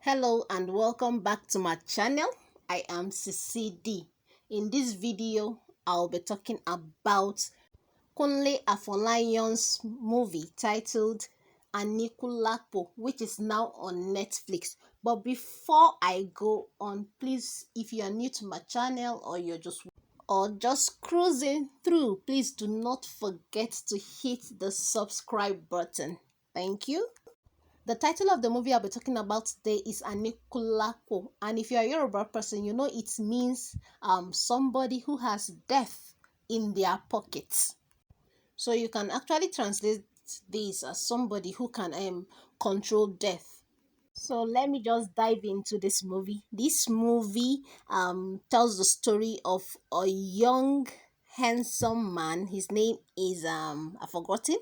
Hello and welcome back to my channel. I am CCD. In this video, I'll be talking about Kunle movie titled Anikulapo, which is now on Netflix. But before I go on, please, if you are new to my channel or just cruising through, please do not forget to hit the subscribe button. Thank you. The title of the movie I'll be talking about today is Anikulapo, and if you're a Yoruba person, you know it means somebody who has death in their pockets. So you can actually translate this as somebody who can control death. So let me just dive into this movie. This movie tells the story of a young handsome man. His name is I forgot him.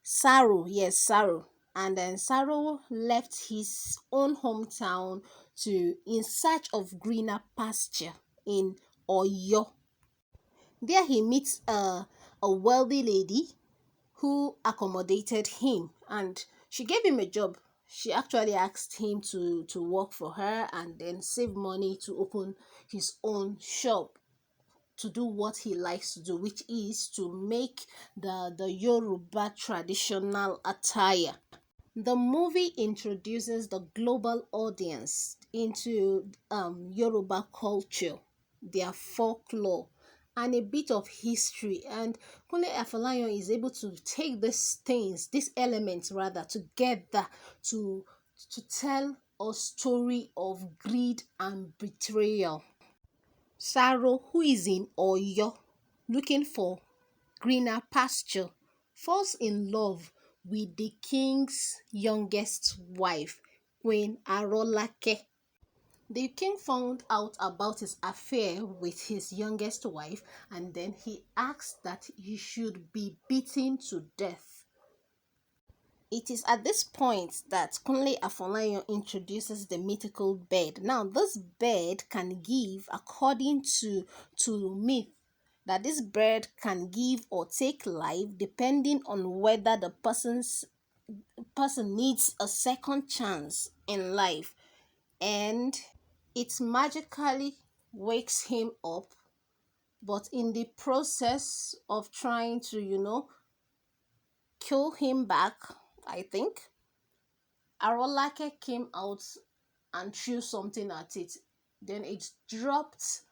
Saru, yes, Saru. And then Saru left his own hometown to in search of greener pasture in Oyo. There he meets a wealthy lady who accommodated him, and she gave him a job. She actually asked him to work for her and then save money to open his own shop, to do what he likes to do, which is to make the Yoruba traditional attire. The movie introduces the global audience into Yoruba culture, their folklore, and a bit of history. And Kunleafolayan is able to take these elements rather, together to tell a story of greed and betrayal. Saro, who is in Oyo looking for greener pasture, falls in love with the king's youngest wife, Queen Arolake. The king found out about his affair with his youngest wife, and then he asked that he should be beaten to death. It is at this point that Kunle Afolayan introduces the mythical bird. Now, this bird can give, according to myth, that this bird can give or take life depending on whether the person needs a second chance in life, and it magically wakes him up. But in the process of trying to, kill him back, I think Arolake came out and threw something at it. Then it dropped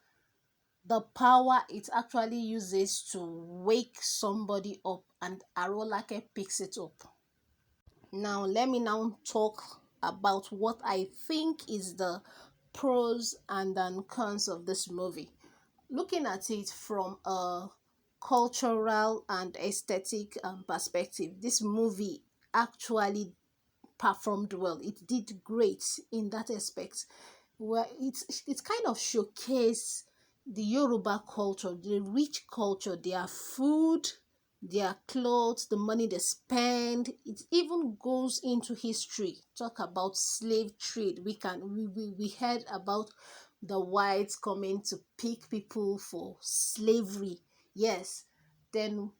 the power it actually uses to wake somebody up, and Arolake picks it up. Now let me now talk about what I think is the pros and then cons of this movie. Looking at it from a cultural and aesthetic perspective, this movie actually performed well. It did great in that aspect, where it's kind of showcase the Yoruba culture, the rich culture, their food, their clothes, the money they spend. It even goes into history. Talk about slave trade. We heard about the whites coming to pick people for slavery. Yes. Then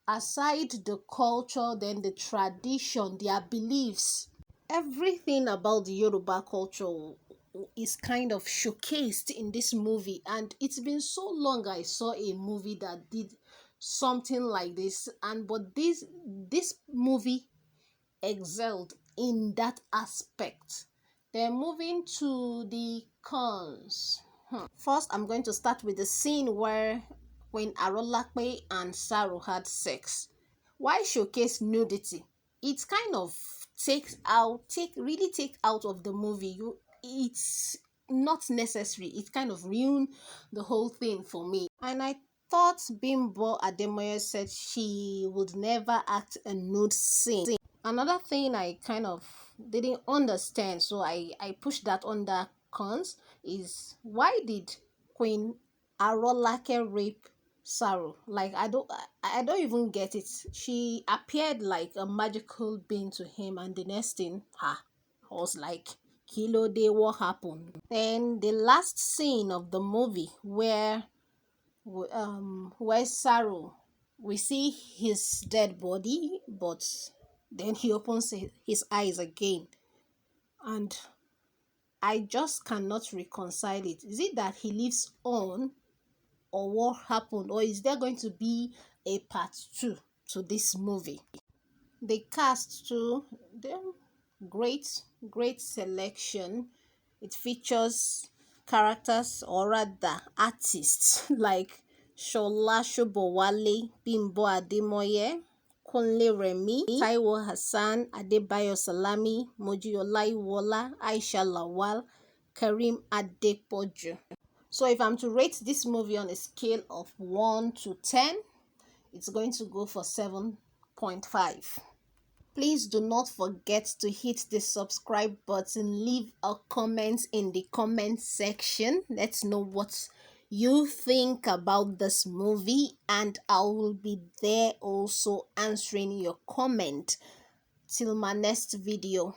aside the culture, then the tradition, their beliefs, everything about the Yoruba culture is kind of showcased in this movie. And it's been so long I saw a movie that did something like this, and but this movie excelled in that aspect. Then moving to the cons. First, I'm going to start with the scene where when Arolakwe and Saru had sex. Why showcase nudity? It kind of take out of the movie. It's not necessary. It kind of ruined the whole thing for me. And I thought Bimbo Ademoye said she would never act a nude scene. Another thing I kind of didn't understand, so I pushed that under cons, is why did Queen Arolake rape Saru? Like I don't even get it. She appeared like a magical being to him, and the next thing, I was like, Kilo Day, what happened? Then the last scene of the movie where Saru, we see his dead body, but then he opens his eyes again, and I just cannot reconcile it. Is it that he lives on, or what happened, or is there going to be a part two to this movie? The cast too, the great selection. It features characters, or rather artists, like Shola Shobowale, Bimbo Ademoye, Kunle Remi, Taiwo Hassan, Adebayo Salami, Moji Olaiwola, Aisha Lawal, Karim Adepoju. So if I'm to rate this movie on a scale of 1 to 10, it's going to go for 7.5. Please do not forget to hit the subscribe button. Leave a comment in the comment section. Let's know what you think about this movie, and I will be there also answering your comment. Till my next video.